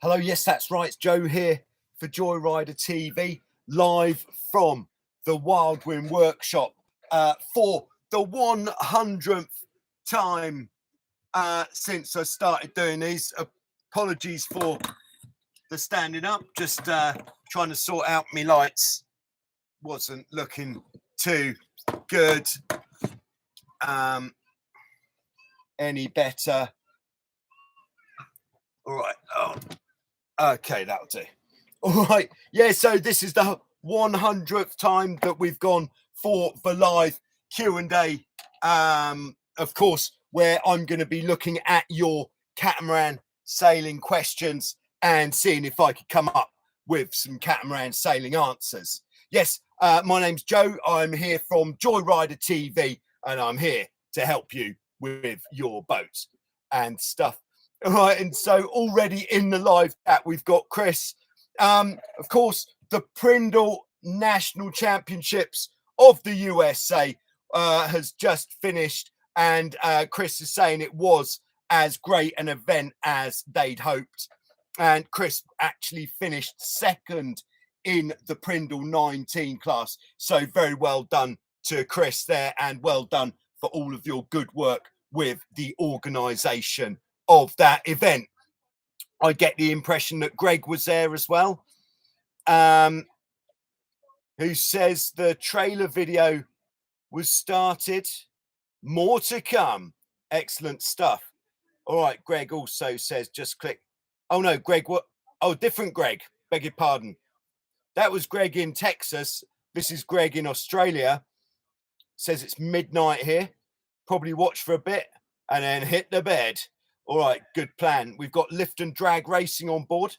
Hello, yes, that's right. It's Joe here for Joyrider TV, live from the Wildwind Workshop for the 100th time since I started doing these. Apologies for the standing up, just trying to sort out my lights. Wasn't looking too good. Any better? All right. Oh, okay, that'll do. All right. Yeah, so this is the 100th time that we've gone for the live Q&A, of course, where I'm going to be looking at your catamaran sailing questions and seeing if I could come up with some catamaran sailing answers. Yes, my name's Joe. I'm here from Joyrider TV, and I'm here to help you with your boats and stuff. All right, and so already in the live chat, we've got Chris. Of course, the Prindle National Championships of the USA has just finished, and Chris is saying it was as great an event as they'd hoped. And Chris actually finished second in the Prindle 19 class. So very well done to Chris there, and well done for all of your good work with the organisation of that event. I get the impression that Greg was there as well, who says the trailer video was started. More to come. Excellent stuff. All right, Greg also says just click. Oh no, Greg, what? Oh, different Greg. Beg your pardon. That was Greg in Texas. This is Greg in Australia. Says it's midnight here. Probably watch for a bit and then hit the bed. All right, good plan. We've got lift and drag racing on board.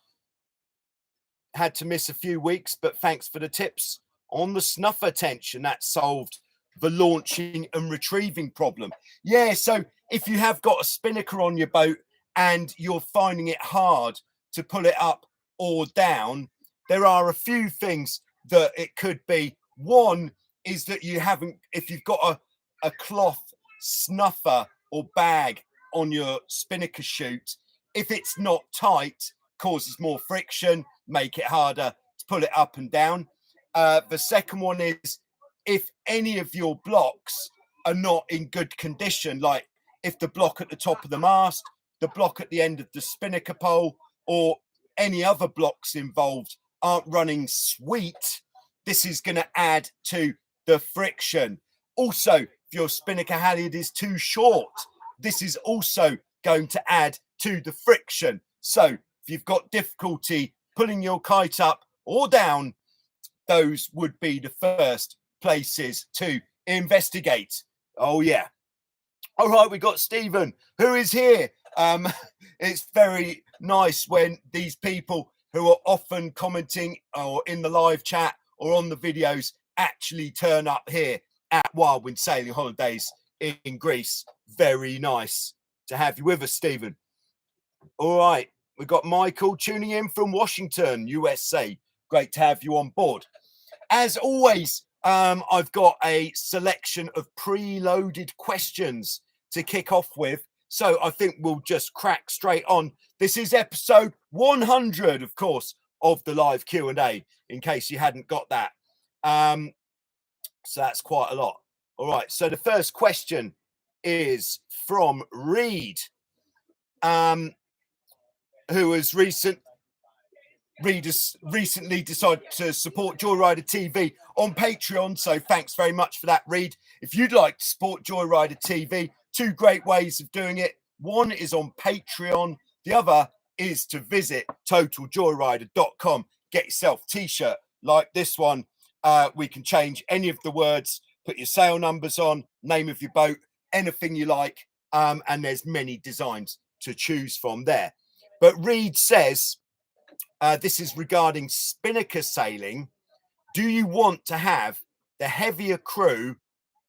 Had to miss a few weeks, but thanks for the tips on the snuffer tension. That solved the launching and retrieving problem. Yeah, so if you have got a spinnaker on your boat and you're finding it hard to pull it up or down, there are a few things that it could be. One is that you haven't, if you've got a cloth snuffer or bag on your spinnaker chute, if it's not tight, causes more friction, make it harder to pull it up and down. The second one is if any of your blocks are not in good condition, like if the block at the top of the mast, the block at the end of the spinnaker pole, or any other blocks involved aren't running sweet, this is going to add to the friction. Also, if your spinnaker halyard is too short, this is also going to add to the friction. So if you've got difficulty pulling your kite up or down, those would be the first places to investigate. Oh yeah. All right, we got Stephen, who is here. It's very nice when these people who are often commenting or in the live chat or on the videos actually turn up here at Wildwind Sailing Holidays in Greece. Very nice to have you with us, Stephen. All right, we've got Michael tuning in from Washington, USA. Great to have you on board. As always, I've got a selection of preloaded questions to kick off with. So I think we'll just crack straight on. This is episode 100, of course, of the live Q&A, in case you hadn't got that. So that's quite a lot. All right, so the first question is from Reed, who has recently decided to support Joyrider TV on Patreon. So thanks very much for that, Reed. If you'd like to support Joyrider TV, two great ways of doing it. One is on Patreon. The other is to visit totaljoyrider.com. Get yourself a t-shirt like this one. We can change any of the words, put your sail numbers on, name of your boat, anything you like. And there's many designs to choose from there. But Reed says, this is regarding spinnaker sailing. Do you want to have the heavier crew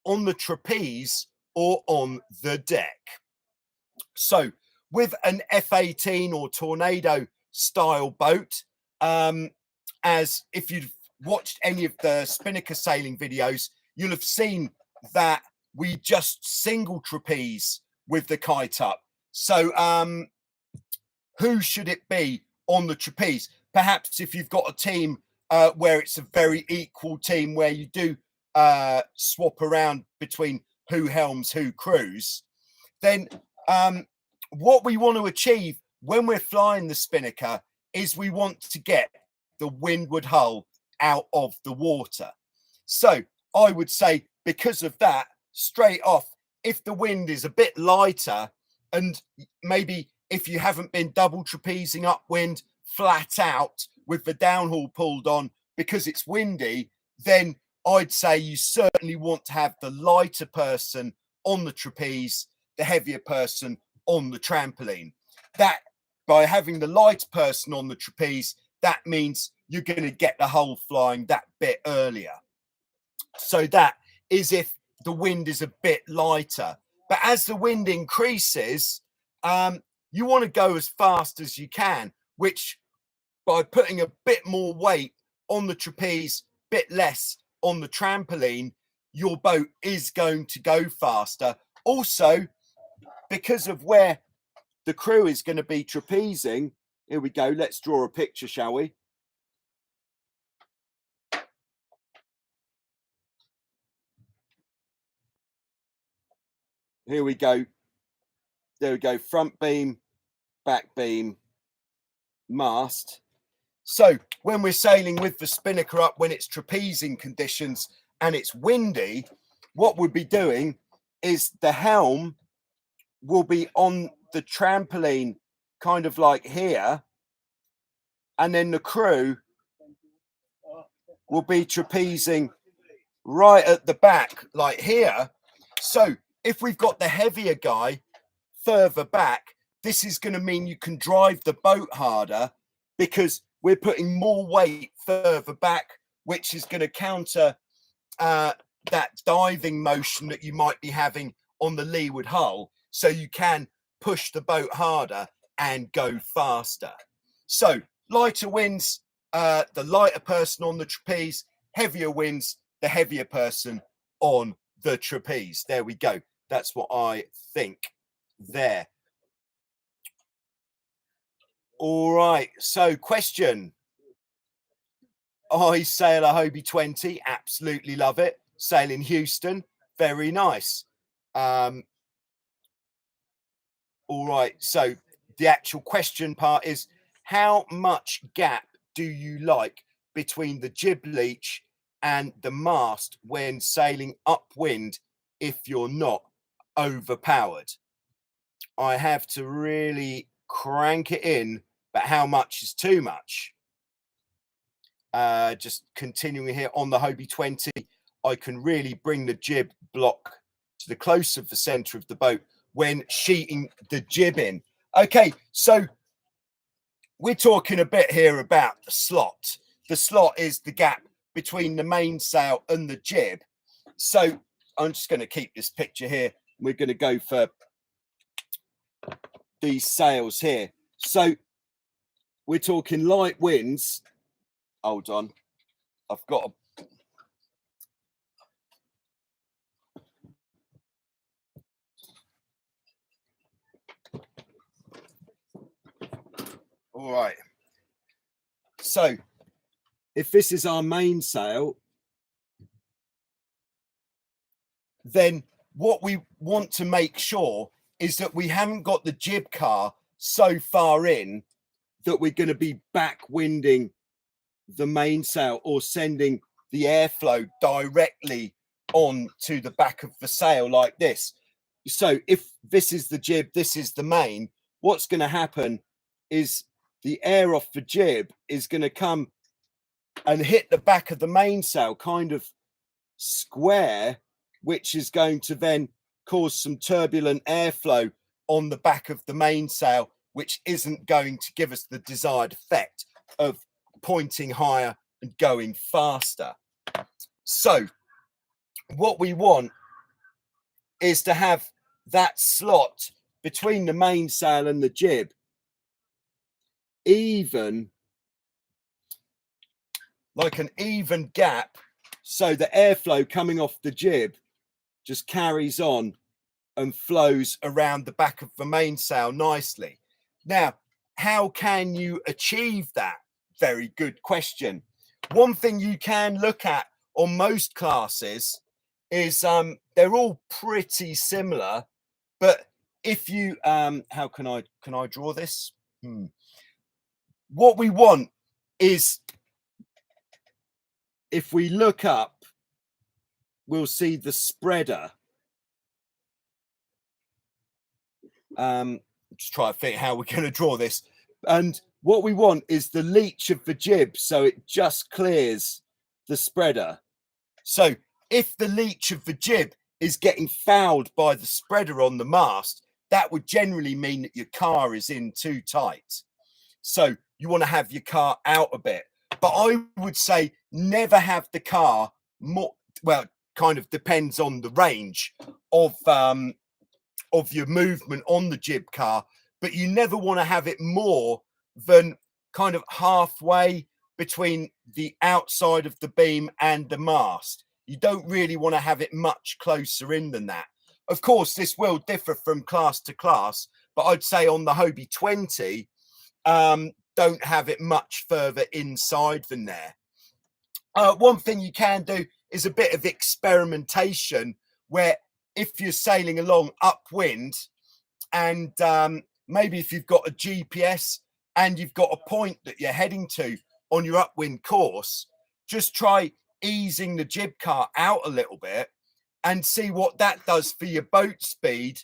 on the trapeze or on the deck? So with an F-18 or Tornado style boat, as if you've watched any of the spinnaker sailing videos, you'll have seen that we just single trapeze with the kite up. So who should it be on the trapeze. Perhaps if you've got a team where it's a very equal team, where you do swap around between who helms, who crews, then what we want to achieve when we're flying the spinnaker is we want to get the windward hull out of the water. So I would say, because of that, straight off, if the wind is a bit lighter, and maybe if you haven't been double trapezing upwind flat out with the downhaul pulled on because it's windy, then I'd say you certainly want to have the lighter person on the trapeze, the heavier person on the trampoline. That, by having the light person on the trapeze, that means you're going to get the hull flying that bit earlier. So that is if the wind is a bit lighter. But as the wind increases, you want to go as fast as you can, which, by putting a bit more weight on the trapeze, bit less on the trampoline, your boat is going to go faster. Also, because of where the crew is going to be trapezing, here we go, let's draw a picture, shall we? Here we go. There we go. Front beam, back beam, mast. So when we're sailing with the spinnaker up, when it's trapezing conditions and it's windy, what we'll be doing is the helm will be on the trampoline, kind of like here, and then the crew will be trapezing right at the back, like here. So if we've got the heavier guy further back, this is going to mean you can drive the boat harder because we're putting more weight further back, which is going to counter that diving motion that you might be having on the leeward hull. So you can push the boat harder and go faster. So lighter winds, the lighter person on the trapeze, heavier winds, the heavier person on the trapeze. There we go. That's what I think there. All right. So question. I sail a Hobie 20. Absolutely love it. Sail in Houston. Very nice. All right. So the actual question part is, how much gap do you like between the jib leech and the mast when sailing upwind if you're not overpowered? I have to really crank it in, but how much is too much? Just continuing here on the Hobie 20, I can really bring the jib block to the close of the center of the boat when sheeting the jib in. Okay, so we're talking a bit here about the slot. The slot is the gap between the mainsail and the jib. So I'm just going to keep this picture here. We're going to go for these sails here. So we're talking light winds. Hold on. I've got a... All right. So if this is our mainsail, then what we want to make sure is that we haven't got the jib car so far in that we're going to be backwinding the mainsail or sending the airflow directly on to the back of the sail like this. So if this is the jib, this is the main, what's going to happen is the air off the jib is going to come and hit the back of the mainsail kind of square, which is going to then cause some turbulent airflow on the back of the mainsail, which isn't going to give us the desired effect of pointing higher and going faster. So what we want is to have that slot between the mainsail and the jib even, like an even gap, so the airflow coming off the jib just carries on and flows around the back of the mainsail nicely. Now, how can you achieve that? Very good question. One thing you can look at on most classes is they're all pretty similar, but if you how can I draw this? What we want is, if we look up, we'll see the spreader. Just try to think how we're going to draw this. And what we want is the leech of the jib, so it just clears the spreader. So if the leech of the jib is getting fouled by the spreader on the mast, that would generally mean that your car is in too tight. So you want to have your car out a bit. But I would say never have the car more, well, kind of depends on the range of your movement on the jib car, but you never want to have it more than kind of halfway between the outside of the beam and the mast. You don't really want to have it much closer in than that. Of course, this will differ from class to class, but I'd say on the Hobie 20, don't have it much further inside than there. One thing you can do is a bit of experimentation, where if you're sailing along upwind and maybe if you've got a GPS and you've got a point that you're heading to on your upwind course, just try easing the jib car out a little bit and see what that does for your boat speed.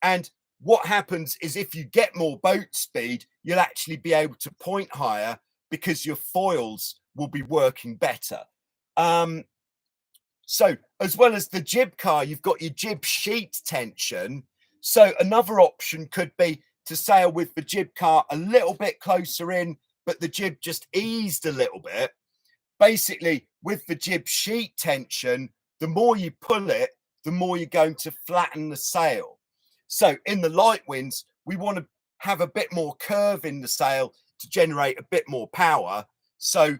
And what happens is, if you get more boat speed, you'll actually be able to point higher because your foils will be working better. So as well as the jib car, you've got your jib sheet tension. So another option could be to sail with the jib car a little bit closer in, but the jib just eased a little bit. Basically, with the jib sheet tension, the more you pull it, the more you're going to flatten the sail. So in the light winds, we want to have a bit more curve in the sail to generate a bit more power. So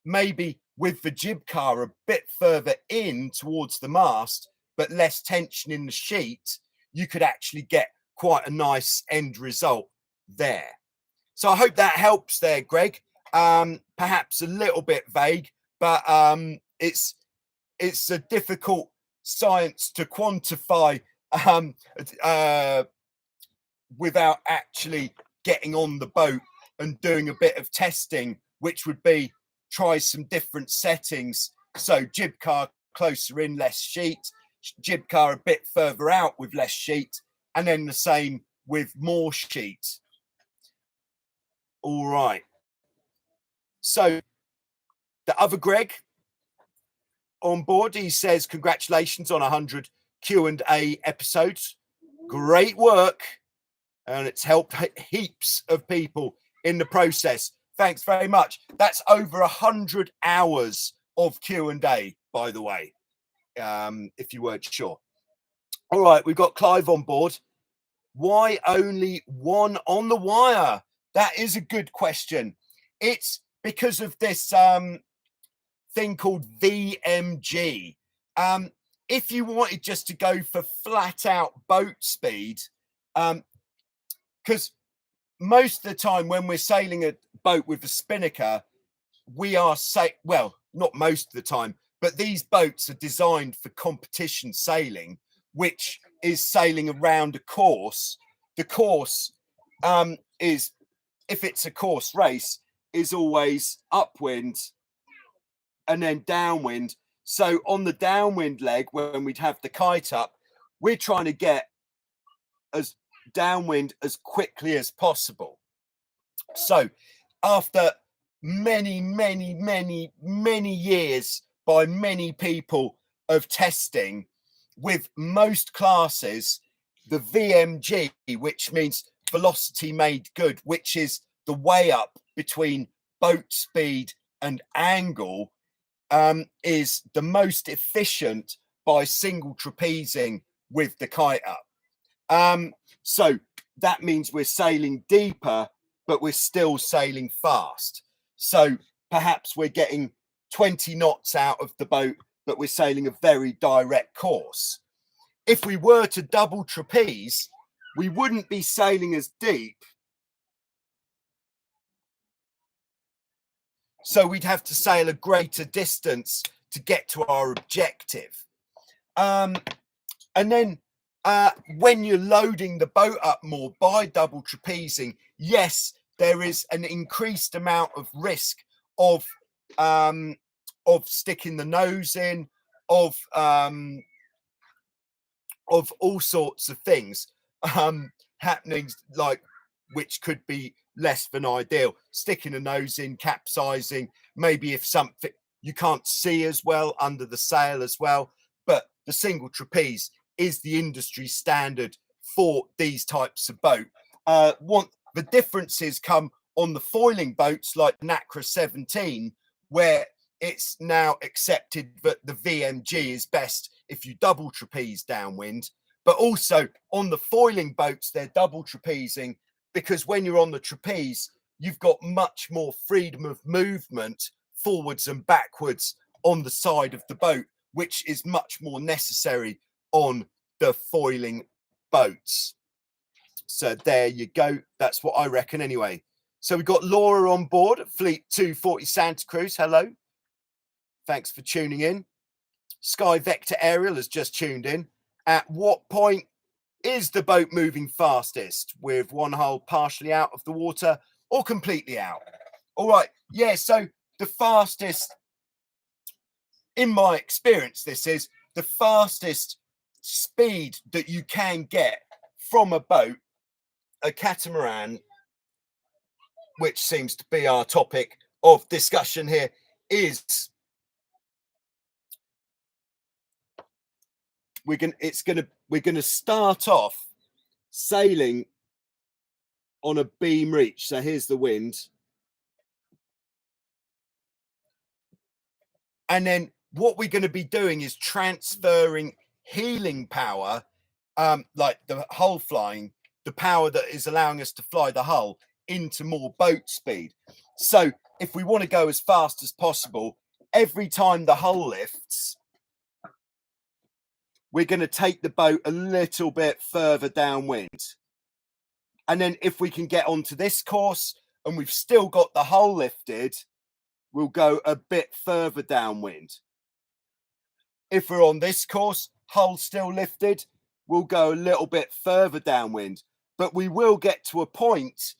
maybe with the jib car a bit further in towards the mast, but less tension in the sheet, you could actually get quite a nice end result there. So I hope that helps there, Greg. Perhaps a little bit vague, but it's a difficult science to quantify without actually getting on the boat and doing a bit of testing, which would be try some different settings. So jib car closer in, less sheet, jib car a bit further out with less sheet, and then the same with more sheet. All right. So the other Greg on board, he says, congratulations on 100 Q&A episodes. Great work. And it's helped heaps of people in the process. Thanks very much. That's over 100 hours of Q&A, by the way, if you weren't sure. All right, we've got Clive on board. Why only one on the wire? That is a good question. It's because of this thing called VMG. If you wanted just to go for flat out boat speed, because most of the time when we're sailing a boat with a spinnaker, we are well, not most of the time, but these boats are designed for competition sailing, which is sailing around a course. The course is, if it's a course race, is always upwind and then downwind. So on the downwind leg, when we'd have the kite up, we're trying to get as downwind as quickly as possible. So after many years by many people of testing, with most classes, the VMG, which means velocity made good, which is the way up between boat speed and angle, is the most efficient by single trapezing with the kite up. So that means we're sailing deeper, but we're still sailing fast. So perhaps we're getting 20 knots out of the boat, but we're sailing a very direct course. If we were to double trapeze, we wouldn't be sailing as deep, So we'd have to sail a greater distance to get to our objective. And then when you're loading the boat up more by double trapezing, yes, there is an increased amount of risk of sticking the nose in, of all sorts of things happening, like, which could be less than ideal. Sticking a nose in, capsizing, maybe if something you can't see as well under the sail as well. But the single trapeze is the industry standard for these types of boat. The differences come on the foiling boats like NACRA 17, where it's now accepted that the VMG is best if you double trapeze downwind. But also on the foiling boats, they're double trapezing because when you're on the trapeze, you've got much more freedom of movement forwards and backwards on the side of the boat, which is much more necessary on the foiling boats. So there you go. That's what I reckon anyway. So we've got Laura on board at Fleet 240 Santa Cruz. Hello. Thanks for tuning in. Sky Vector Aerial has just tuned in. At what point is the boat moving fastest? With one hull partially out of the water or completely out? All right. Yeah, so the fastest, in my experience, this is the fastest speed that you can get from a boat, a catamaran, which seems to be our topic of discussion here, is we're gonna start off sailing on a beam reach. So here's the wind. And then what we're going to be doing is transferring heeling power, like the hull flying, the power that is allowing us to fly the hull into more boat speed. So if we want to go as fast as possible, every time the hull lifts, we're going to take the boat a little bit further downwind. And then if we can get onto this course and we've still got the hull lifted, we'll go a bit further downwind. If we're on this course, hull still lifted, we'll go a little bit further downwind. But we will get to a point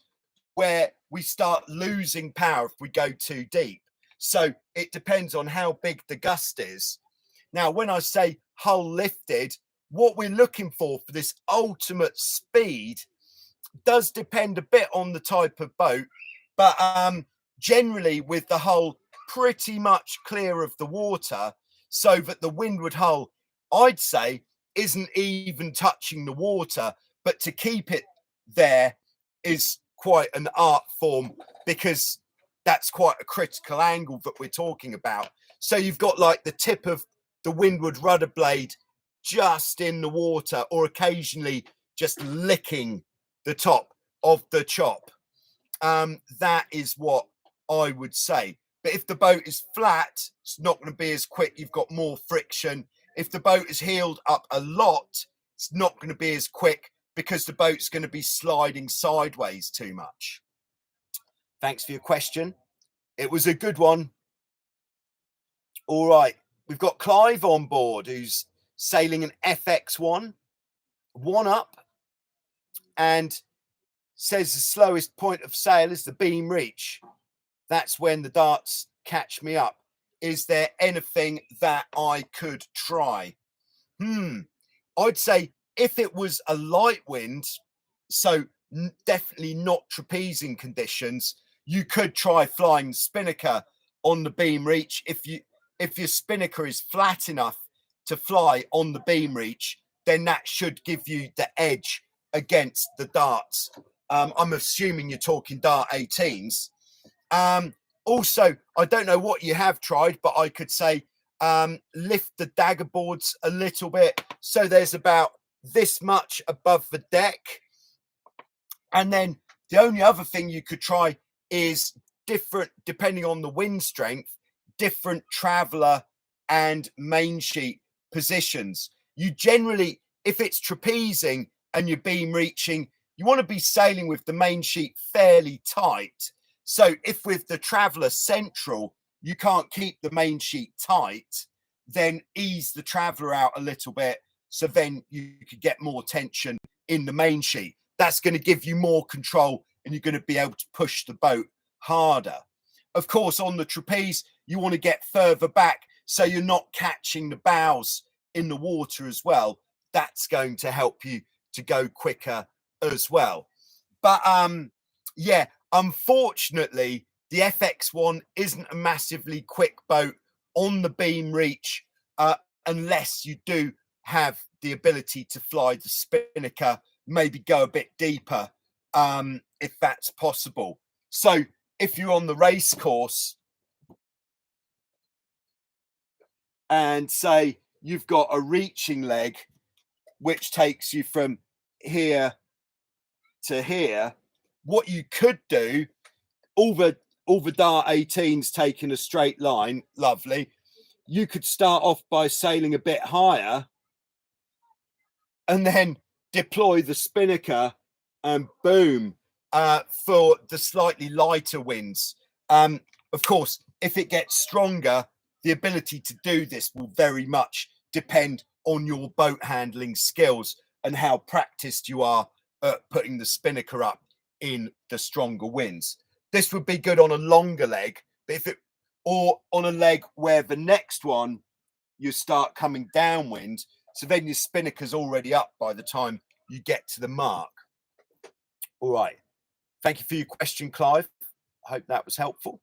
where we start losing power if we go too deep. So it depends on how big the gust is. Now, when I say hull lifted, what we're looking for this ultimate speed does depend a bit on the type of boat, but generally with the hull pretty much clear of the water, so that the windward hull, I'd say, isn't even touching the water, but to keep it there is quite an art form, because that's quite a critical angle that we're talking about. So you've got like the tip of the windward rudder blade just in the water, or occasionally just licking the top of the chop. That is what I would say. But if the boat is flat, it's not going to be as quick. You've got more friction. If the boat is heeled up a lot, it's not going to be as quick because the boat's going to be sliding sideways too much. Thanks for your question. It was a good one. All right. We've got Clive on board, who's sailing an FX1, one up, and says the slowest point of sail is the beam reach. That's when the darts catch me up. Is there anything that I could try? I'd say if it was a light wind, so definitely not trapezing conditions, you could try flying the spinnaker on the beam reach. If your spinnaker is flat enough to fly on the beam reach, then that should give you the edge against the darts. I'm assuming you're talking dart 18s. Also, I don't know what you have tried, but I could say lift the dagger boards a little bit, so there's about this much above the deck. And then the only other thing you could try is different, depending on the wind strength, different traveller and main sheet positions. You generally, if it's trapezing and you're beam reaching, you want to be sailing with the main sheet fairly tight, So if with the Traveller Central, you can't keep the main sheet tight, then ease the Traveller out a little bit. So then you could get more tension in the main sheet. That's going to give you more control and you're going to be able to push the boat harder. Of course, on the trapeze, you want to get further back so you're not catching the bows in the water as well. That's going to help you to go quicker as well. But yeah, unfortunately, the FX1 isn't a massively quick boat on the beam reach unless you do have the ability to fly the spinnaker, maybe go a bit deeper if that's possible. So if you're on the race course and say you've got a reaching leg which takes you from here to here, what you could do, all the Dart 18s taking a straight line, lovely. You could start off by sailing a bit higher and then deploy the spinnaker and boom for the slightly lighter winds. Of course, if it gets stronger, the ability to do this will very much depend on your boat handling skills and how practiced you are at putting the spinnaker up in the stronger winds. This would be good on a longer leg, but if it, or on a leg where the next one you start coming downwind, so then your spinnaker's already up by the time you get to the mark. All right. Thank you for your question, Clive. I hope that was helpful.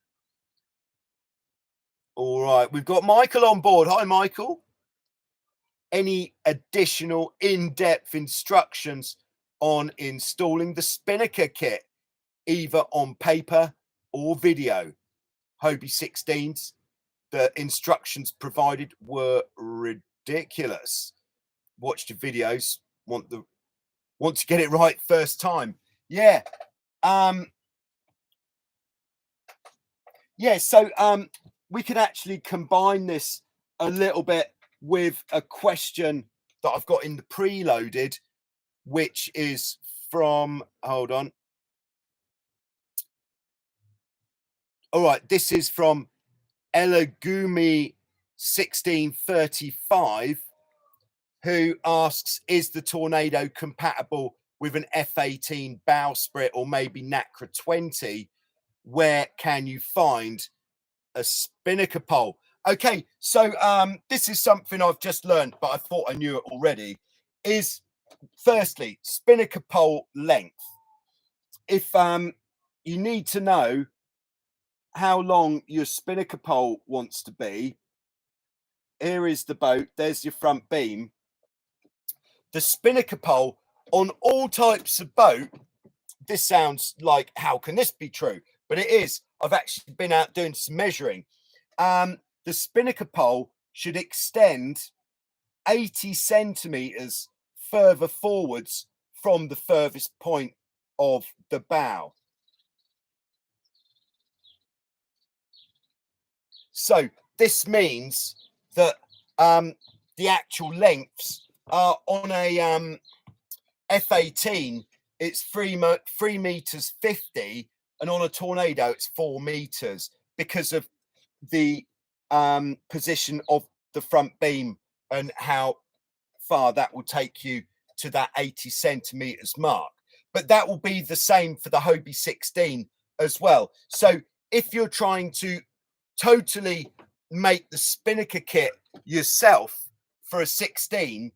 All right. We've got Michael on board. Hi, Michael. Any additional in-depth instructions on installing the spinnaker kit, either on paper or video? Hobie 16s. The instructions provided were ridiculous. Watched your videos. Want to get it right first time. Yeah. Yeah, so we could actually combine this a little bit with a question that I've got in the preloaded, which is from, hold on. All right, this is from Elagumi 1635, who asks, is the Tornado compatible with an F18 bowsprit or maybe NACRA 20? Where can you find a spinnaker pole? Okay, so this is something I've just learned, but I thought I knew it already. Is firstly, spinnaker pole length. If you need to know how long your spinnaker pole wants to be, here is the boat, there's your front beam. The spinnaker pole on all types of boat, this sounds like, how can this be true? But it is. I've actually been out doing some measuring. The spinnaker pole should extend 80 centimeters further forwards from the furthest point of the bow. So this means that the actual lengths are on a F18, it's 3 meters 50, and on a Tornado it's 4 meters because of the position of the front beam and how far that will take you to that 80 centimeters mark. But that will be the same for the Hobie 16 as well. So if you're trying to totally make the spinnaker kit yourself for a 16,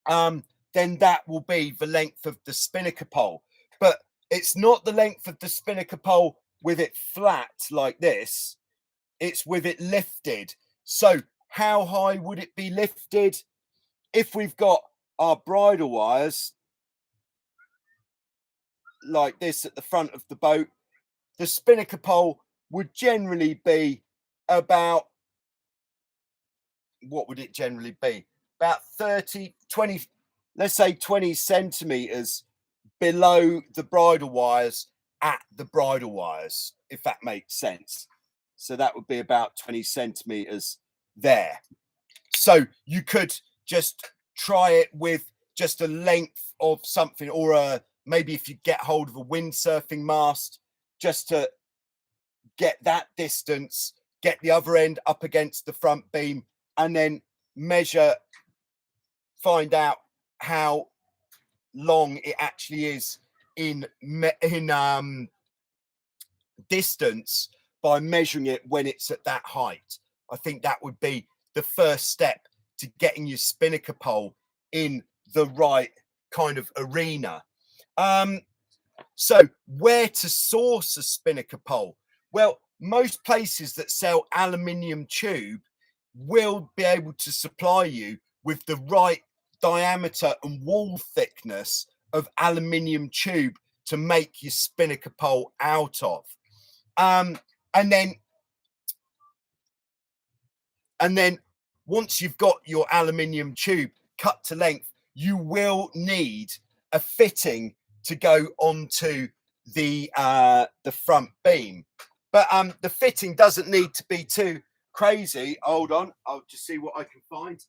then that will be the length of the spinnaker pole. But it's not the length of the spinnaker pole with it flat like this. It's with it lifted. So how high would it be lifted? If we've got our bridle wires like this at the front of the boat, the spinnaker pole would generally be about, what would it generally be? About 30, 20, let's say 20 centimeters below the bridle wires at the bridle wires, if that makes sense. So that would be about 20 centimeters there. So you could just try it with just a length of something, or maybe if you get hold of a windsurfing mast, just to get that distance, get the other end up against the front beam, and then measure, find out how long it actually is in distance by measuring it when it's at that height. I think that would be the first step to getting your spinnaker pole in the right kind of arena. So where to source a spinnaker pole? Well, most places that sell aluminium tube will be able to supply you with the right diameter and wall thickness of aluminium tube to make your spinnaker pole out of. And then once you've got your aluminium tube cut to length, you will need a fitting to go onto the front beam. But the fitting doesn't need to be too crazy. Hold on, I'll just see what I can find.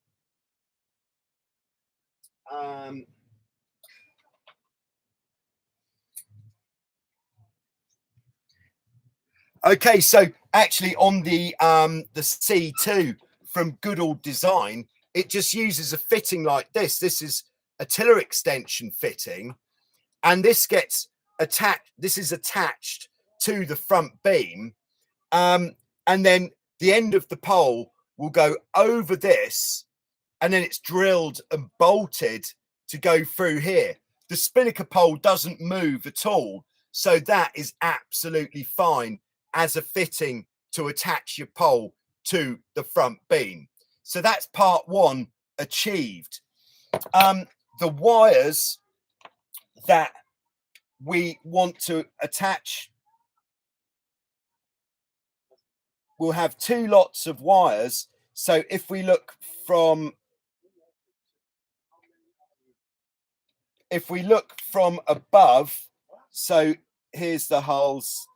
Okay, so actually on the C2 from Good Old Design, it just uses a fitting like this. This is a tiller extension fitting, and this gets attached. This is attached to the front beam, and then the end of the pole will go over this, and then it's drilled and bolted to go through here. The spinnaker pole doesn't move at all, so that is absolutely fine as a fitting to attach your pole to the front beam. So that's part one achieved. The wires that we want to attach, we'll have two lots of wires. So if we look from above, so here's the holes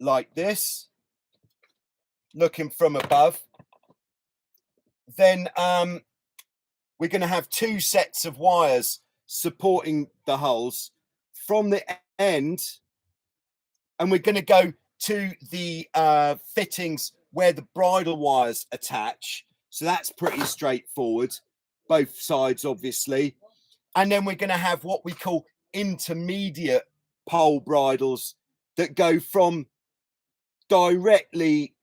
like this, looking from above, then we're going to have two sets of wires supporting the holes from the end, and we're going to go to the fittings where the bridle wires attach. So that's pretty straightforward, both sides obviously. And then we're going to have what we call intermediate pole bridles that go from directly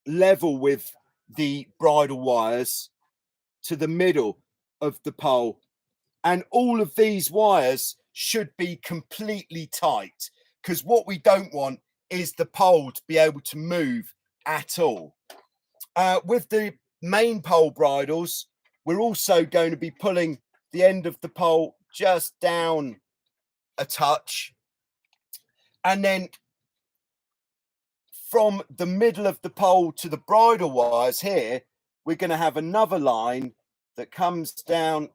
level with the bridle wires to the middle of the pole. And all of these wires should be completely tight, because what we don't want is the pole to be able to move at all. With the main pole bridles, we're also going to be pulling the end of the pole just down a touch, and then from the middle of the pole to the bridle wires here, we're going to have another line that comes down,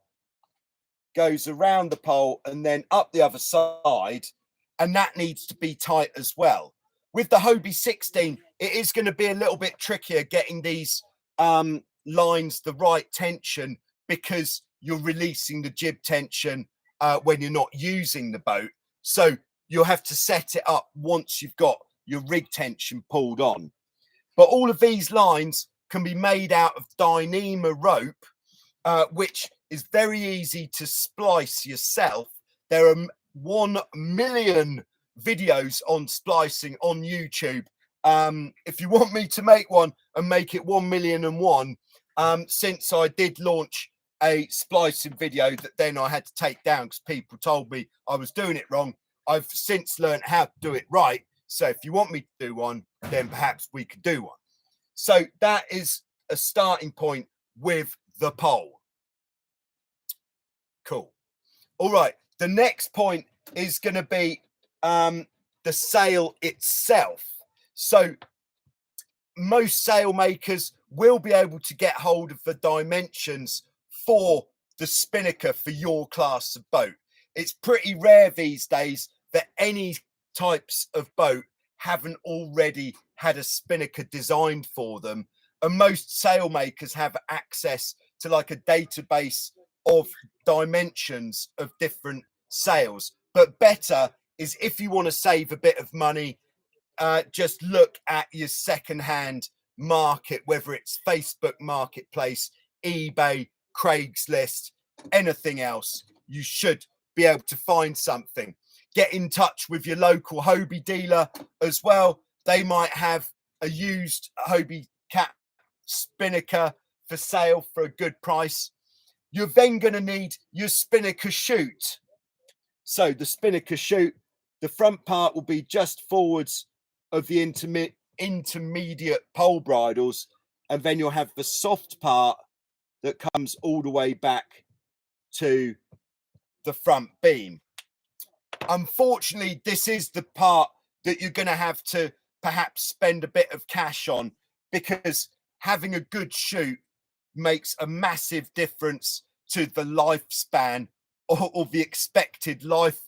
goes around the pole, and then up the other side, and that needs to be tight as well. With the Hobie 16, it is going to be a little bit trickier getting these lines the right tension, because you're releasing the jib tension when you're not using the boat. So you'll have to set it up once you've got your rig tension pulled on. But all of these lines can be made out of Dyneema rope, which is very easy to splice yourself. There are 1 million videos on splicing on YouTube. If you want me to make one and make it 1,000,001, since I did launch a splicing video that then I had to take down because people told me I was doing it wrong, I've since learned how to do it right. So if you want me to do one, then perhaps we could do one. So that is a starting point with the pole. Cool. All right. The next point is going to be the sail itself. So most sail makers will be able to get hold of the dimensions for the spinnaker for your class of boat. It's pretty rare these days that any types of boat haven't already had a spinnaker designed for them, and most sail makers have access to like a database of dimensions of different sails. But better is if you want to save a bit of money, just look at your secondhand market, whether it's Facebook Marketplace, eBay, Craigslist, anything else. You should be able to find something. Get in touch with your local Hobie dealer as well. They might have a used Hobie cat spinnaker for sale for a good price. You're then going to need your spinnaker chute. So the spinnaker chute, the front part will be just forwards of the intermediate pole bridles, and then you'll have the soft part that comes all the way back to the front beam. Unfortunately, this is the part that you're going to have to perhaps spend a bit of cash on, because having a good chute makes a massive difference to the lifespan or the expected life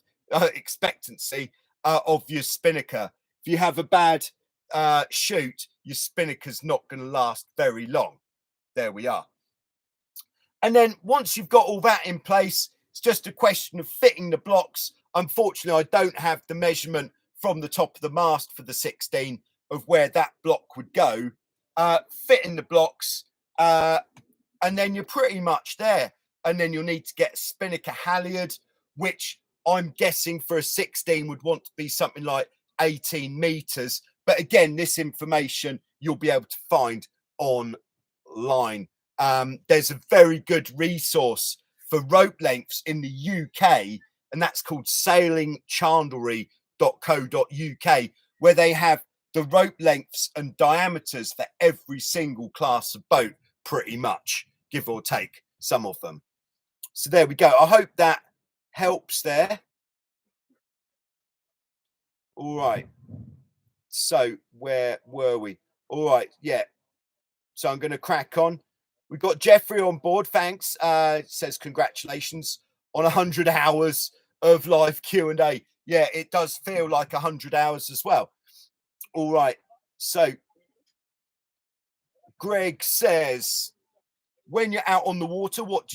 expectancy of your spinnaker. If you have a bad chute, your spinnaker's not going to last very long. There we are. And then once you've got all that in place, it's just a question of fitting the blocks. Unfortunately, I don't have the measurement from the top of the mast for the 16 of where that block would go. Fitting the blocks, and then you're pretty much there. And then you'll need to get a spinnaker halyard, which I'm guessing for a 16 would want to be something like 18 meters. But again, this information you'll be able to find online. There's a very good resource for rope lengths in the UK, and that's called sailingchandlery.co.uk, where they have the rope lengths and diameters for every single class of boat, pretty much, give or take some of them. So there we go. I hope that helps there. All right. So where were we? All right. Yeah. So I'm going to crack on. We've got Jeffrey on board. Thanks. Says congratulations on 100 hours of live Q&A. Yeah, it does feel like 100 hours as well. All right. So Greg says, when you're out on the water, what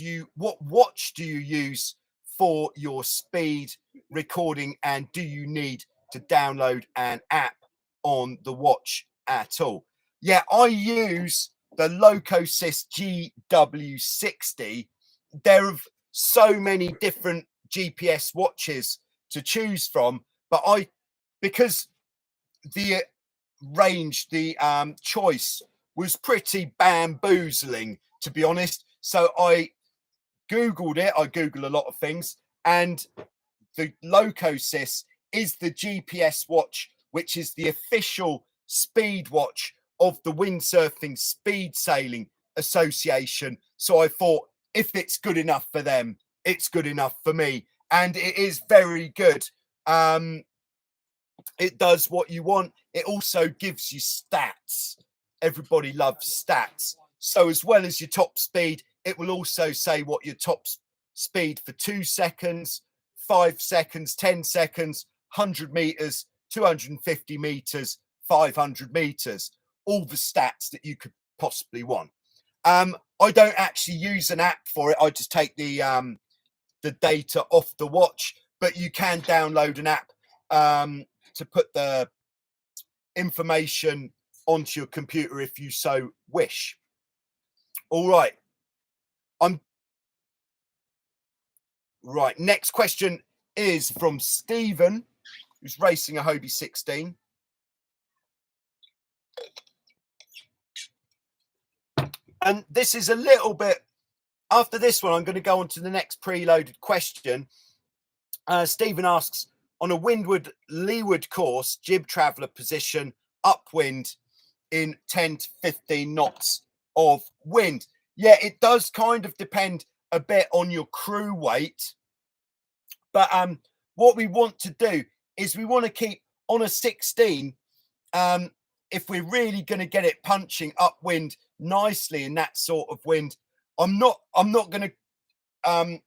watch do you use for your speed recording, and do you need to download an app on the watch at all? Yeah, I use the Locosys GW60. There are so many different GPS watches to choose from, but because the range, the choice was pretty bamboozling, to be honest. So I Googled it. I Google a lot of things, and the Locosys is the GPS watch, which is the official speed watch of the Windsurfing Speed Sailing Association. So I thought, if it's good enough for them, it's good enough for me. And it is very good. It does what you want. It also gives you stats. Everybody loves stats. So as well as your top speed, it will also say what your top speed for 2 seconds, 5 seconds, 10 seconds, 100 meters, 250 meters, 500 meters, all the stats that you could possibly want. I don't actually use an app for it. I just take the data off the watch, but you can download an app to put the information onto your computer if you so wish. All right. Right. Next question is from Stephen, who's racing a Hobie 16. And this is a little bit, after this one, I'm going to go on to the next preloaded question. Stephen asks, on a windward leeward course, jib traveller position, upwind in 10 to 15 knots of wind. Yeah, it does kind of depend a bit on your crew weight. But what we want to do is we want to keep on a 16, if we're really going to get it punching upwind nicely in that sort of wind. I'm not going to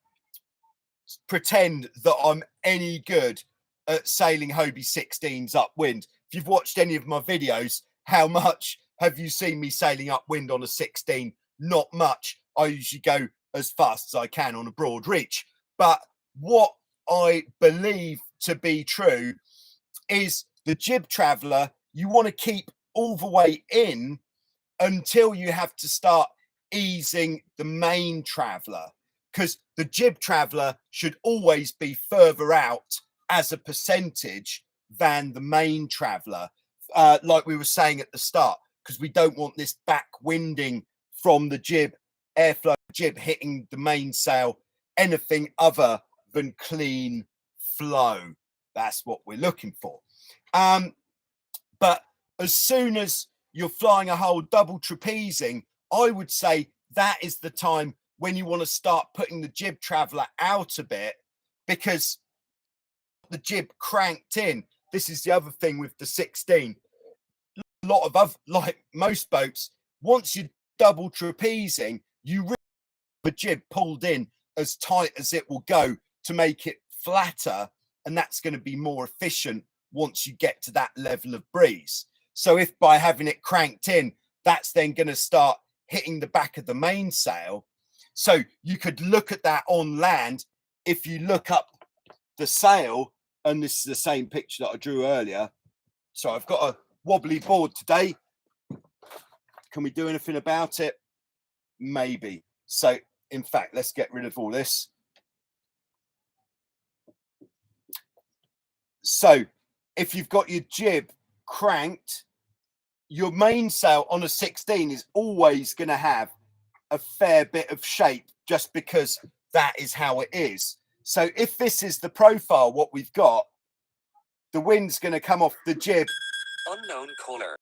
pretend that I'm any good at sailing Hobie 16s upwind. If you've watched any of my videos, how much have you seen me sailing upwind on a 16? Not much. I usually go as fast as I can on a broad reach. But what I believe to be true is the jib traveller, you want to keep all the way in until you have to start easing the main traveller, because the jib traveller should always be further out as a percentage than the main traveller, like we were saying at the start, because we don't want this back winding from the jib, airflow jib hitting the mainsail, anything other than clean flow. That's what we're looking for. But as soon as you're flying a whole double trapezing, I would say that is the time when you want to start putting the jib traveller out a bit, because the jib cranked in. This is the other thing with the 16. A lot of other, like most boats, once you're double trapezing, you really the jib pulled in as tight as it will go to make it flatter, and that's going to be more efficient once you get to that level of breeze. So if by having it cranked in, that's then going to start hitting the back of the mainsail. So you could look at that on land. If you look up the sail, and this is the same picture that I drew earlier. So I've got a wobbly board today. Can we do anything about it? Maybe. So in fact, let's get rid of all this. So if you've got your jib cranked, your mainsail on a 16 is always going to have a fair bit of shape, just because that is how it is. So if this is the profile, what we've got, the wind's going to come off the jib. Unknown caller.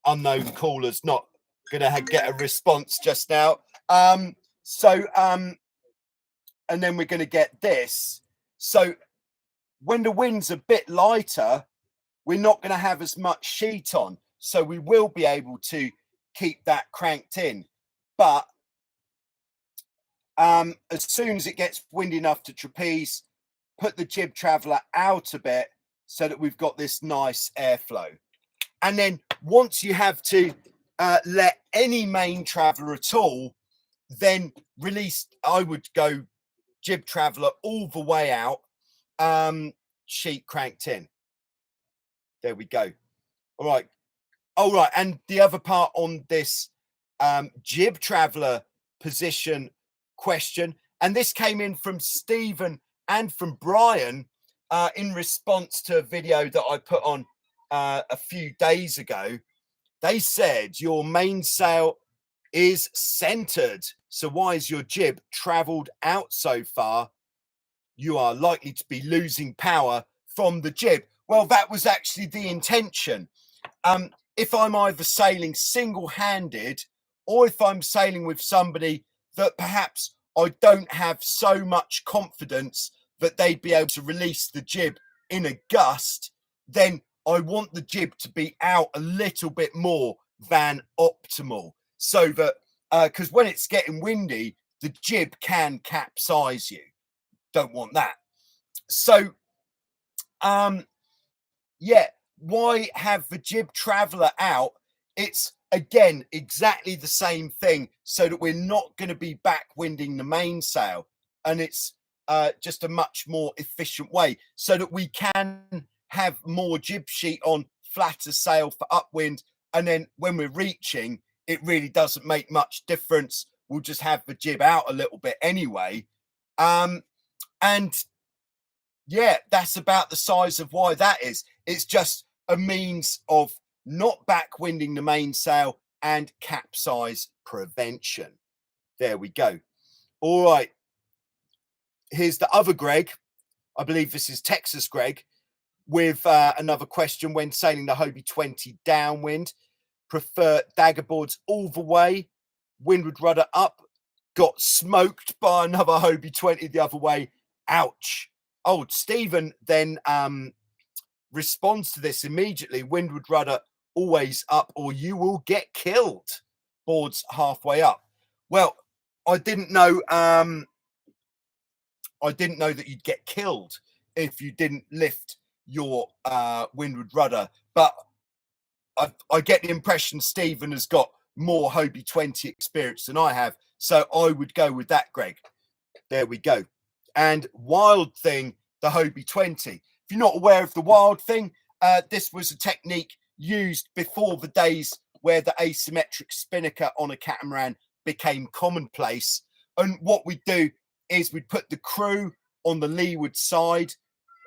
Unknown caller's not going to get a response just now. And then we're going to get this. So when the wind's a bit lighter, we're not going to have as much sheet on. So we will be able to keep that cranked in. But as soon as it gets windy enough to trapeze, put the jib traveller out a bit so that we've got this nice airflow. And then once you have to let any main traveller at all, then release, I would go jib traveller all the way out, sheet cranked in. There we go. All right. All right. And the other part on this jib traveller position question, and this came in from Stephen and from Brian in response to a video that I put on a few days ago. They said your mainsail is centered, so why is your jib traveled out so far? You are likely to be losing power from the jib. Well, that was actually the intention. If I'm either sailing single-handed, or if I'm sailing with somebody that perhaps I don't have so much confidence that they'd be able to release the jib in a gust, then I want the jib to be out a little bit more than optimal, so that because when it's getting windy, the jib can capsize you. Don't want that. So yeah, why have the jib traveller out? It's again exactly the same thing, so that we're not going to be backwinding the mainsail, and it's just a much more efficient way, so that we can have more jib sheet on, flatter sail for upwind, and then when we're reaching, it really doesn't make much difference. We'll just have the jib out a little bit anyway. And yeah, that's about the size of why that is. It's just a means of not backwinding the mainsail and capsize prevention. There we go. All right. Here's the other Greg. I believe this is Texas Greg with another question. When sailing the Hobie 20 downwind, prefer dagger boards all the way, windward rudder up, got smoked by another Hobie 20 the other way. Ouch. Oh, Stephen then responds to this immediately. Windward rudder always up or you will get killed. Boards halfway up. Well, I didn't know that you'd get killed if you didn't lift your windward rudder. But I get the impression Stephen has got more Hobie 20 experience than I have. So I would go with that, Greg. There we go. And Wild Thing the Hobie 20. If you're not aware of the wild thing, this was a technique used before the days where the asymmetric spinnaker on a catamaran became commonplace. And what we do is we'd put the crew on the leeward side,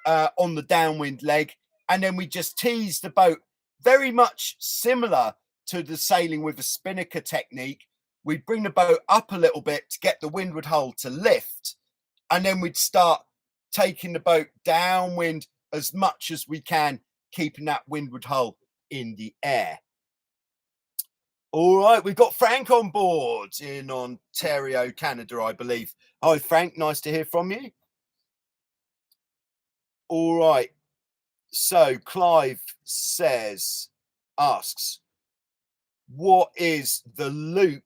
on the downwind leg, and then we just tease the boat, very much similar to the sailing with a spinnaker technique. We'd bring the boat up a little bit to get the windward hull to lift, and then we'd start taking the boat downwind as much as we can, keeping that windward hull in the air. All right, we've got Frank on board in Ontario, Canada, I believe. Hi, Frank. Nice to hear from you. All right. So Clive asks, what is the loop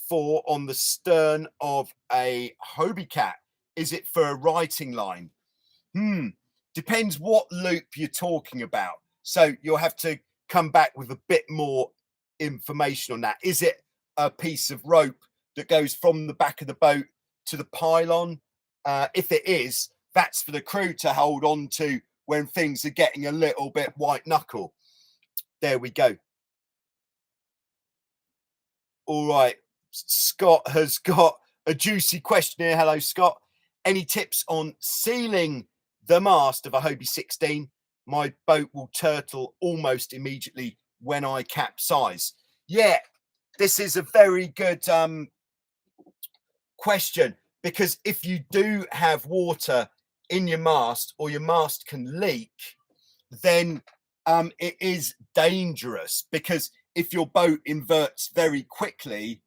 for on the stern of a Hobie Cat? Is it for a writing line? Depends what loop you're talking about. So you'll have to come back with a bit more information on that. Is it a piece of rope that goes from the back of the boat to the pylon? If it is, that's for the crew to hold on to when things are getting a little bit white knuckle. There we go. All right. Scott has got a juicy question here. Hello, Scott. Any tips on sealing the mast of a Hobie 16? My boat will turtle almost immediately when I capsize. Yeah, this is a very good question, because if you do have water in your mast or your mast can leak, then it is dangerous, because if your boat inverts very quickly,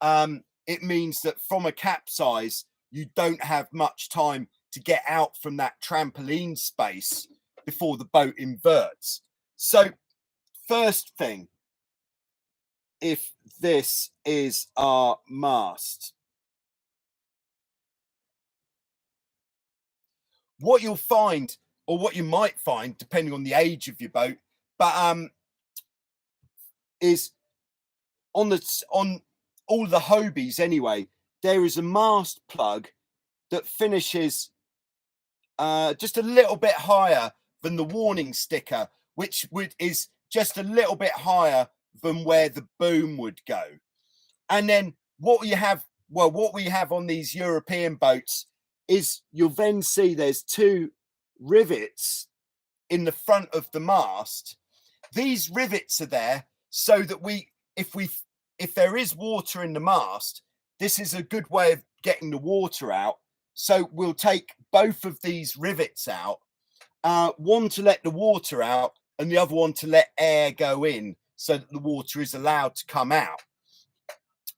it means that from a capsize, you don't have much time to get out from that trampoline space before the boat inverts. So first thing, if this is our mast, what you'll find, or what you might find, depending on the age of your boat, but is on all the Hobies anyway, there is a mast plug that finishes just a little bit higher than the warning sticker, which is just a little bit higher than where the boom would go. And then what we have on these European boats is you'll then see there's two rivets in the front of the mast. These rivets are there so that if there is water in the mast, this is a good way of getting the water out. So we'll take both of these rivets out, one to let the water out and the other one to let air go in, so that the water is allowed to come out.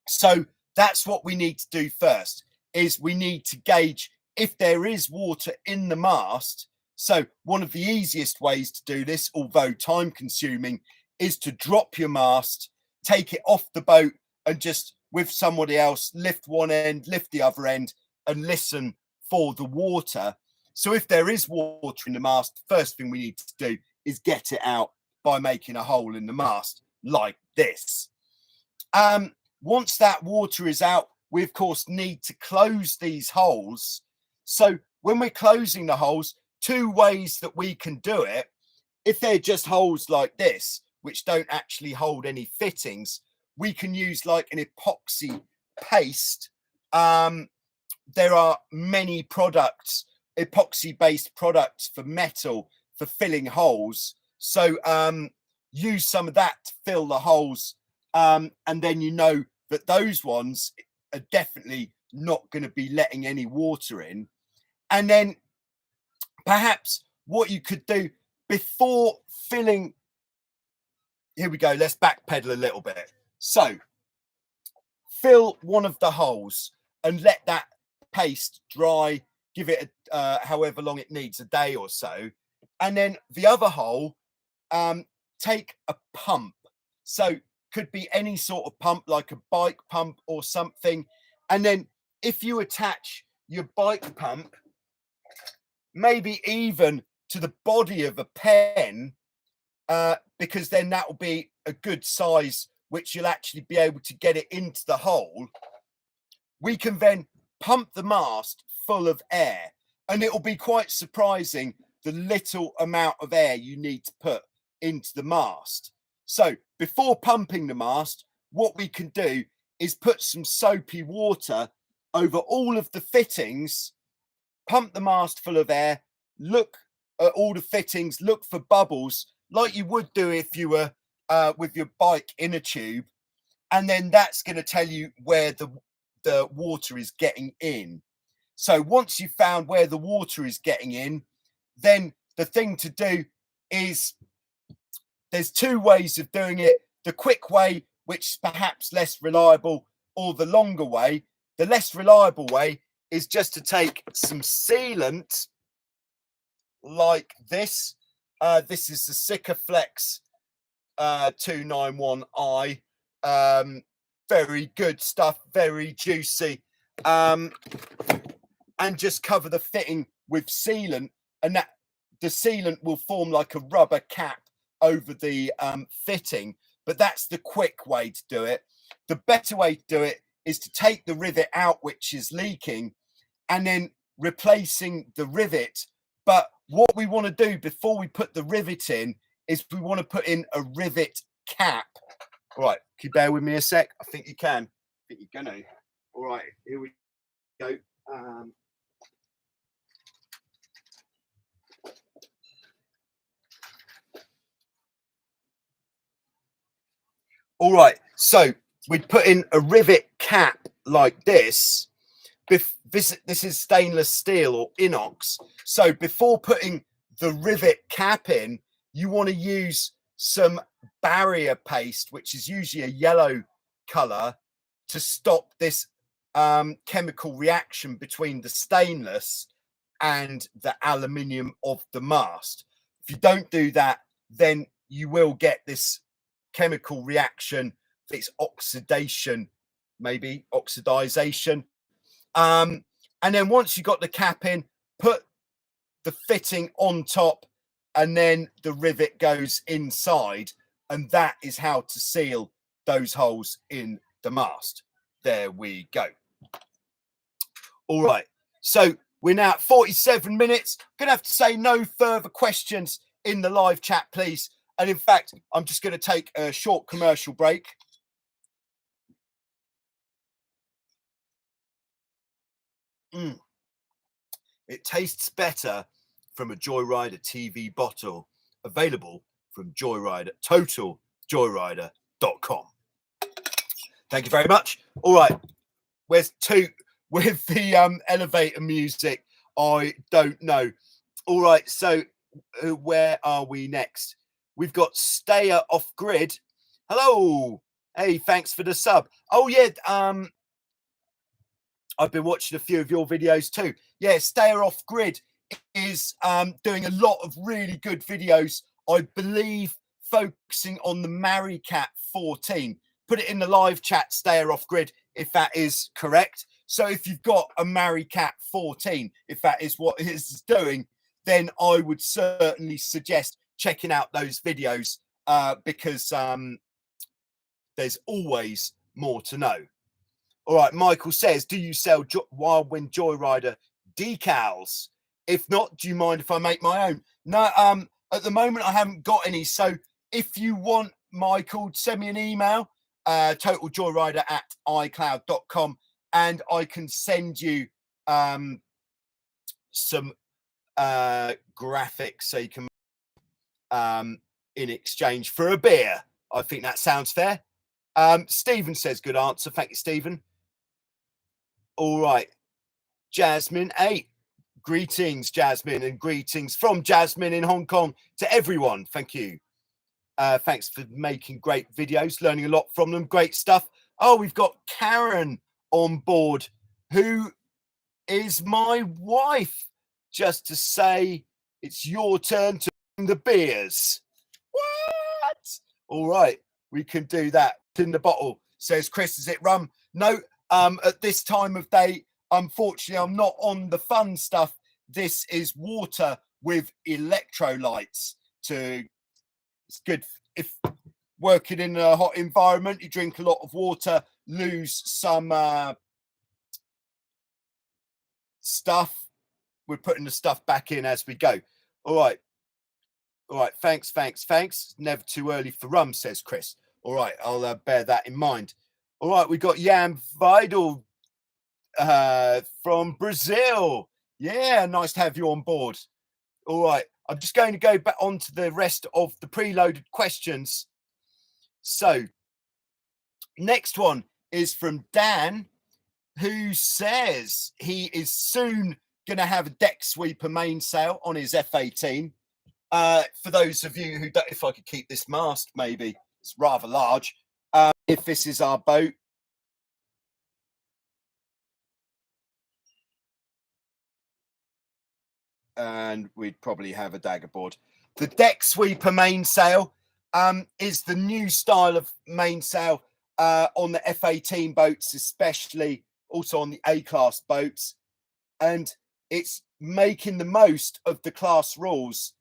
So that's what we need to do first, is we need to gauge if there is water in the mast. So one of the easiest ways to do this, although time consuming, is to drop your mast, take it off the boat, and just with somebody else lift one end, lift the other end, and listen for the water. So if there is water in the mast, the first thing we need to do is get it out by making a hole in the mast like this. Once that water is out, we of course need to close these holes. So when we're closing the holes, two ways that we can do it. If they're just holes like this, which don't actually hold any fittings, we can use like an epoxy paste. There are many products, epoxy-based products for metal, for filling holes. So use some of that to fill the holes, and then you know that those ones are definitely not going to be letting any water in. And then perhaps what you could do before filling, here we go, let's backpedal a little bit. So fill one of the holes and let that paste dry, give it however long it needs, a day or so. And then the other hole, take a pump. So could be any sort of pump, like a bike pump or something. And then if you attach your bike pump, maybe even to the body of a pen, because then that will be a good size, which you'll actually be able to get it into the hole. We can then pump the mast full of air. And it'll be quite surprising the little amount of air you need to put into the mast. So before pumping the mast, what we can do is put some soapy water over all of the fittings, pump the mast full of air, look at all the fittings, look for bubbles like you would do if you were with your bike in a tube. And then that's going to tell you where the water is getting in. So once you've found where the water is getting in, then the thing to do is, there's two ways of doing it. The quick way, which is perhaps less reliable, or the longer way. The less reliable way is just to take some sealant like this. This is the Sikaflex 291i. Very good stuff, very juicy. And just cover the fitting with sealant, and that the sealant will form like a rubber cap over the fitting. But that's the quick way to do it. The better way to do it is to take the rivet out which is leaking and then replacing the rivet. But what we want to do before we put the rivet in is we want to put in a rivet cap. All right, can you bear with me a sec? I think you can. I think you're gonna. All right, here we go. All right, so we put in a rivet cap like this. This is stainless steel or inox. So before putting the rivet cap in, you want to use some barrier paste, which is usually a yellow color, to stop this chemical reaction between the stainless and the aluminium of the mast. If you don't do that, then you will get this chemical reaction, it's oxidation, maybe oxidization. And then once you got the cap in, put the fitting on top, and then the rivet goes inside, and that is how to seal those holes in the mast. There we go. All right, so we're now at 47 minutes. Gonna have to say no further questions in the live chat, please. And in fact, I'm just going to take a short commercial break. It tastes better from a Joyrider TV bottle, available from Joyrider, totaljoyrider.com. Thank you very much. All right, where's Toot with the elevator music? I don't know. All right, so where are we next? We've got Stayer Off Grid. Hello. Hey, thanks for the sub. Oh, yeah. I've been watching a few of your videos too. Yeah, Stayer Off Grid is doing a lot of really good videos, I believe, focusing on the Maricat 14. Put it in the live chat, Stayer Off Grid, if that is correct. So if you've got a Maricat 14, if that is what it is doing, then I would certainly suggest checking out those videos because there's always more to know. All right, Michael says, do you sell Wildwind Joyrider decals? If not, do you mind if I make my own? No, at the moment I haven't got any. So if you want, Michael, send me an email, totaljoyrider@icloud.com, and I can send you some graphics so you can in exchange for a beer. I think that sounds fair. Stephen says good answer. Thank you, Stephen. All right, Jasmine 8. Greetings, Jasmine, and greetings from Jasmine in Hong Kong to everyone. Thank you. Thanks for making great videos, learning a lot from them. Great stuff. Oh, we've got Karen on board, who is my wife, just to say it's your turn to bring the beers. What? All right, we can do that. In the bottle, says Chris. Is it rum? No, at this time of day, unfortunately, I'm not on the fun stuff. This is water with electrolytes. It's good if working in a hot environment, you drink a lot of water, lose some stuff, we're putting the stuff back in as we go. All right. All right. Thanks. Never too early for rum, says Chris. All right. I'll bear that in mind. All right. We got Jan Vidal from Brazil. Yeah. Nice to have you on board. All right. I'm just going to go back on to the rest of the preloaded questions. So next one is from Dan, who says he is soon going to have a deck sweeper mainsail on his F-18. For those of you who don't, if I could keep this mast, maybe it's rather large. If this is our boat, and we'd probably have a dagger board. The deck sweeper mainsail is the new style of mainsail on the F-18 boats, especially also on the A-class boats. And it's making the most of the class rules.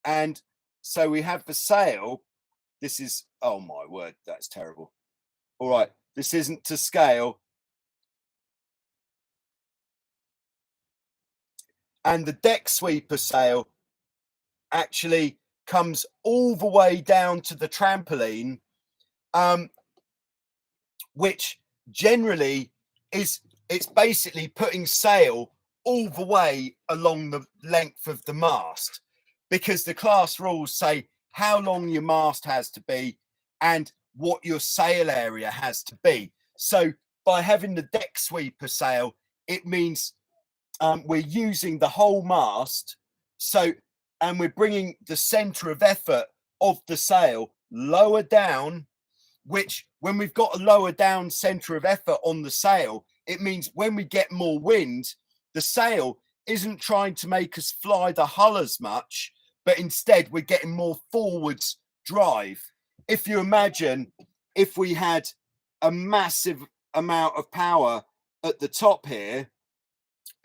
And so we have the sail. This is, oh my word, that's terrible. All right, this isn't to scale. And the deck sweeper sail actually comes all the way down to the trampoline, which generally is, it's basically putting sail all the way along the length of the mast, because the class rules say how long your mast has to be and what your sail area has to be. So by having the deck sweeper sail, it means we're using the whole mast. So, and we're bringing the center of effort of the sail lower down, which when we've got a lower down center of effort on the sail, it means when we get more wind, the sail isn't trying to make us fly the hull as much, but instead we're getting more forwards drive. If you imagine if we had a massive amount of power at the top here,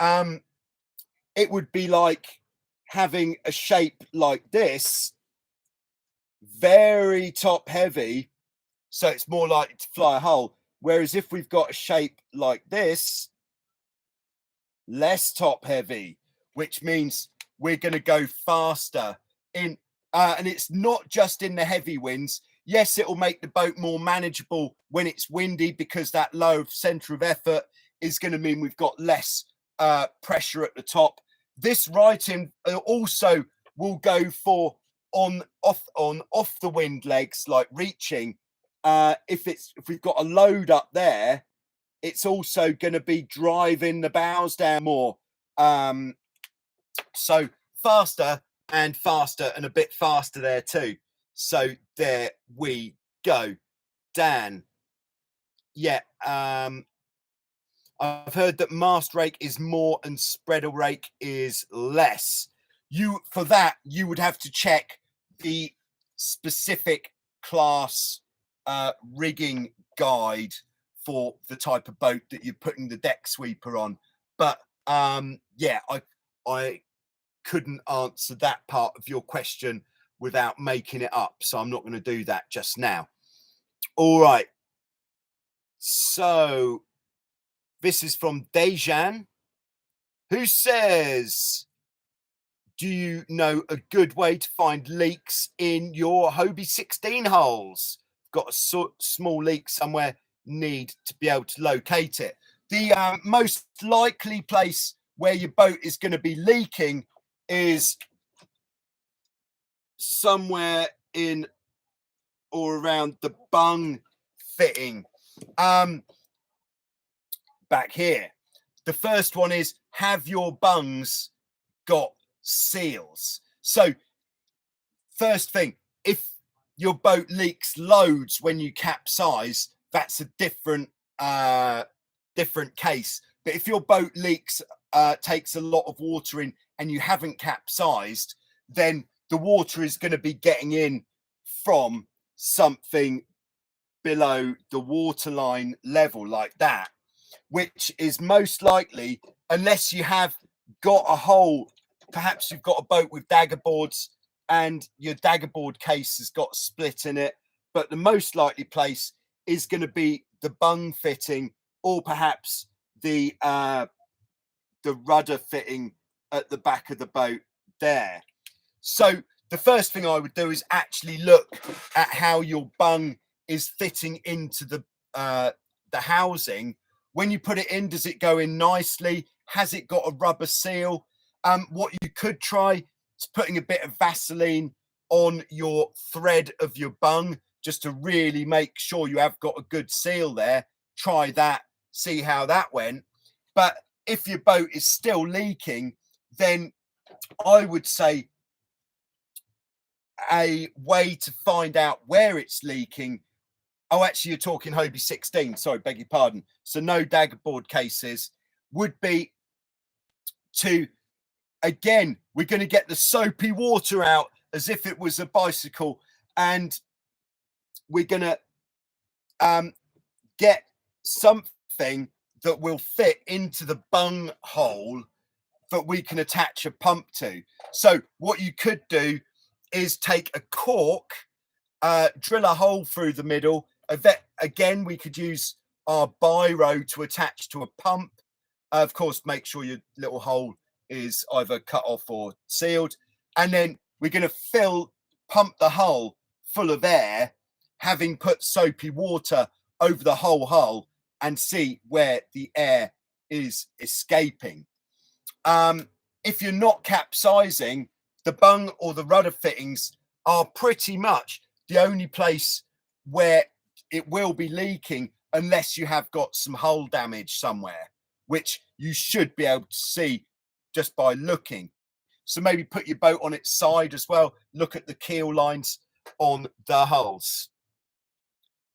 it would be like having a shape like this, very top heavy, so it's more likely to fly a hull. Whereas if we've got a shape like this, less top heavy, which means we're going to go faster in, and it's not just in the heavy winds. Yes, it will make the boat more manageable when it's windy, because that low center of effort is going to mean we've got less pressure at the top. This writing also will go for off the wind legs, like reaching. If we've got a load up there, it's also going to be driving the bows down more. So faster and faster, and a bit faster there too. So there we go. Dan. Yeah. I've heard that mast rake is more and spreader rake is less. For that, you would have to check the specific class rigging guide for the type of boat that you're putting the deck sweeper on. But yeah, I couldn't answer that part of your question without making it up, so I'm not going to do that just now. All right. So this is from Dejan, who says, do you know a good way to find leaks in your Hobie 16 holes? Got a small leak somewhere, need to be able to locate it. The most likely place where your boat is going to be leaking is somewhere in or around the bung fitting. Back here, the first one is, have your bungs got seals? So first thing, if your boat leaks loads when you capsize, that's a different case. But if your boat leaks, takes a lot of water in, and you haven't capsized, then the water is going to be getting in from something below the waterline level like that, which is most likely, unless you have got a hole, perhaps you've got a boat with dagger boards and your dagger board case has got split in it. But the most likely place is going to be the bung fitting, or perhaps the rudder fitting at the back of the boat there. So the first thing I would do is actually look at how your bung is fitting into the housing. When you put it in, does it go in nicely? Has it got a rubber seal? What you could try is putting a bit of Vaseline on your thread of your bung, just to really make sure you have got a good seal there. Try that, see how that went. But if your boat is still leaking, then I would say a way to find out where it's leaking. Oh, actually, you're talking Hobie 16. Sorry, beg your pardon. So no daggerboard cases. Would be to, again, we're going to get the soapy water out as if it was a bicycle, and we're going to get something that will fit into the bung hole that we can attach a pump to. So what you could do is take a cork, drill a hole through the middle. Again, we could use our biro to attach to a pump. Of course, make sure your little hole is either cut off or sealed. And then we're going to pump the hull full of air, having put soapy water over the whole hull, and see where the air is escaping. If you're not capsizing, the bung or the rudder fittings are pretty much the only place where it will be leaking, unless you have got some hull damage somewhere, which you should be able to see just by looking. So maybe put your boat on its side as well. Look at the keel lines on the hulls.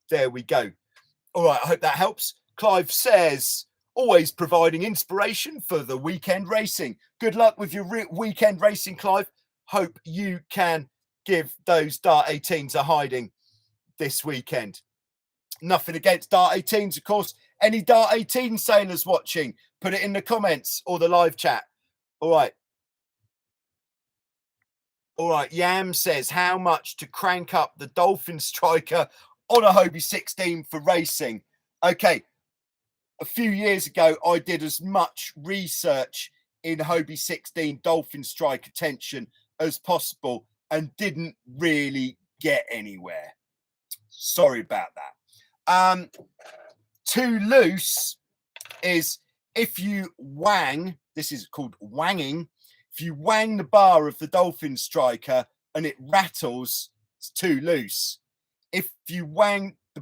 There we go. All right, I hope that helps. Clive says, always providing inspiration for the weekend racing. Good luck with your weekend racing, Clive. Hope you can give those Dart 18s a hiding this weekend. Nothing against Dart 18s, of course. Any Dart 18 sailors watching, put it in the comments or the live chat. All right. All right, Yam says, how much to crank up the Dolphin striker on a Hobie 16 for racing? Okay, a few years ago, I did as much research in Hobie 16 Dolphin striker tension as possible and didn't really get anywhere. Sorry about that. Too loose is if you wang, this is called wanging. If you wang the bar of the Dolphin striker and it rattles, it's too loose. If you wang the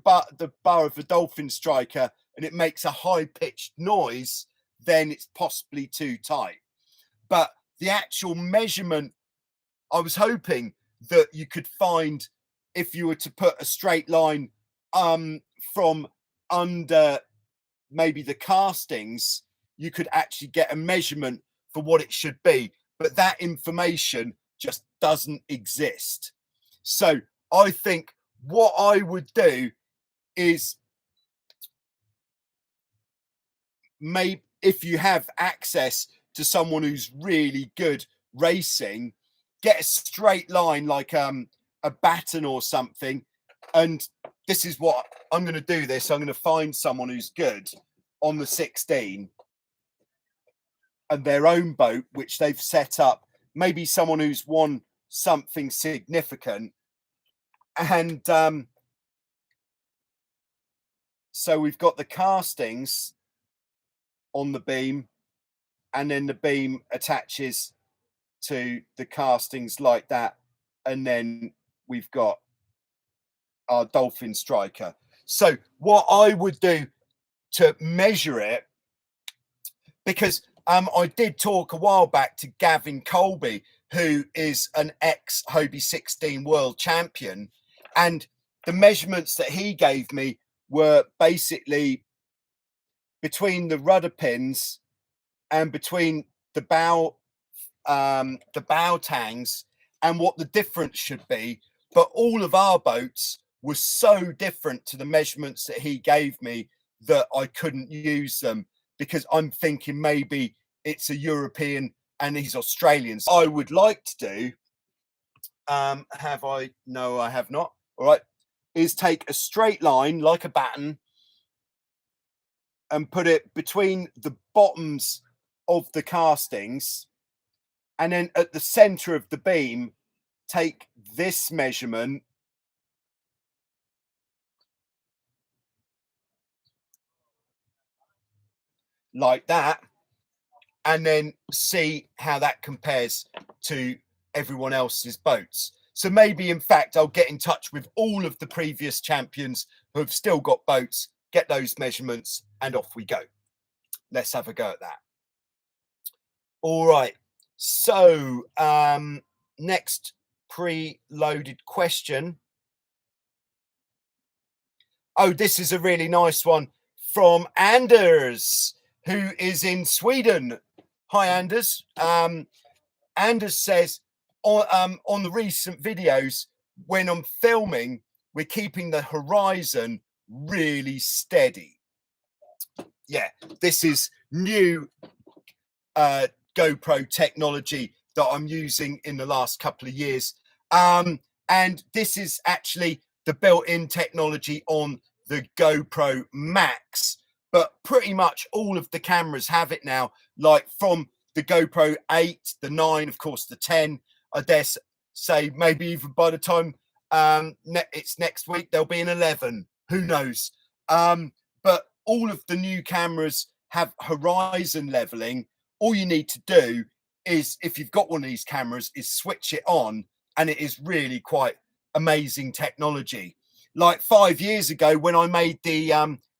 bar of the Dolphin striker and it makes a high-pitched noise, then it's possibly too tight. But the actual measurement, I was hoping that you could find, if you were to put a straight line from under maybe the castings, you could actually get a measurement for what it should be. But that information just doesn't exist. So I think what I would do is, maybe if you have access to someone who's really good racing, get a straight line like a baton or something. And this is what I'm going to do. I'm going to find someone who's good on the 16 and their own boat, which they've set up, maybe someone who's won something significant. And so we've got the castings on the beam, and then the beam attaches to the castings like that. And then we've got our Dolphin striker. So what I would do to measure it, because I did talk a while back to Gavin Colby, who is an ex-Hobie 16 world champion, and the measurements that he gave me were basically between the rudder pins and between the bow tangs, and what the difference should be. But all of our boats were so different to the measurements that he gave me that I couldn't use them, because I'm thinking maybe it's a European and he's Australian. So I would like to do, have I? No, I have not. All right, is take a straight line like a baton and put it between the bottoms of the castings And then at the center of the beam, take this measurement like that, and then see how that compares to everyone else's boats. So maybe, in fact, I'll get in touch with all of the previous champions who have still got boats, get those measurements, and off we go. Let's have a go at that. All right. So next preloaded question. Oh, this is a really nice one from Anders, who is in Sweden. Hi, Anders. Anders says, on the recent videos, when I'm filming, we're keeping the horizon really steady. Yeah, this is new GoPro technology that I'm using in the last couple of years. And this is actually the built-in technology on the GoPro Max, but pretty much all of the cameras have it now, like from the GoPro 8, the 9, of course, the 10, I dare say maybe even by the time it's next week, there'll be an 11, who knows? But all of the new cameras have horizon leveling. All you need to do is, if you've got one of these cameras, is switch it on, and it is really quite amazing technology. Like 5 years ago, when I made the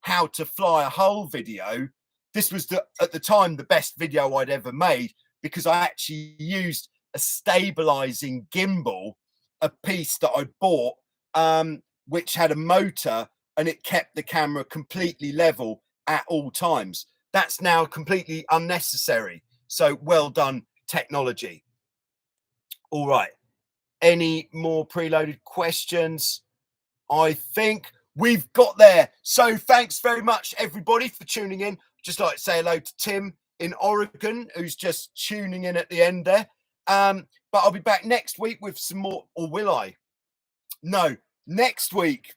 how to fly a hull video, this was at the time the best video I'd ever made, because I actually used a stabilizing gimbal, a piece that I bought, which had a motor, and it kept the camera completely level at all times. That's now completely unnecessary. So well done, technology. All right. Any more preloaded questions? I think we've got there. So thanks very much, everybody, for tuning in. Just like to say hello to Tim in Oregon, who's just tuning in at the end there. But I'll be back next week with some more, or will I? No, next week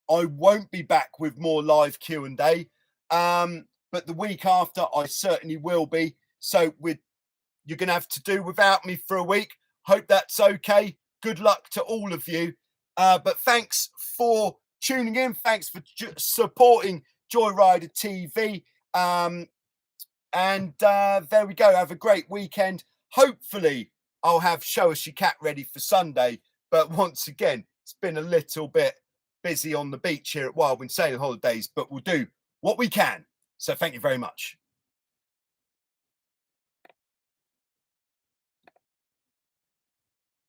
I won't be back with more live Q&A. But the week after, I certainly will be. So you're going to have to do without me for a week. Hope that's okay. Good luck to all of you. But thanks for tuning in. Thanks for supporting Joyrider TV. And there we go. Have a great weekend. Hopefully, I'll have Show Us Your Cat ready for Sunday. But once again, it's been a little bit busy on the beach here at Wildwind Sailing Holidays. But we'll do what we can. So thank you very much.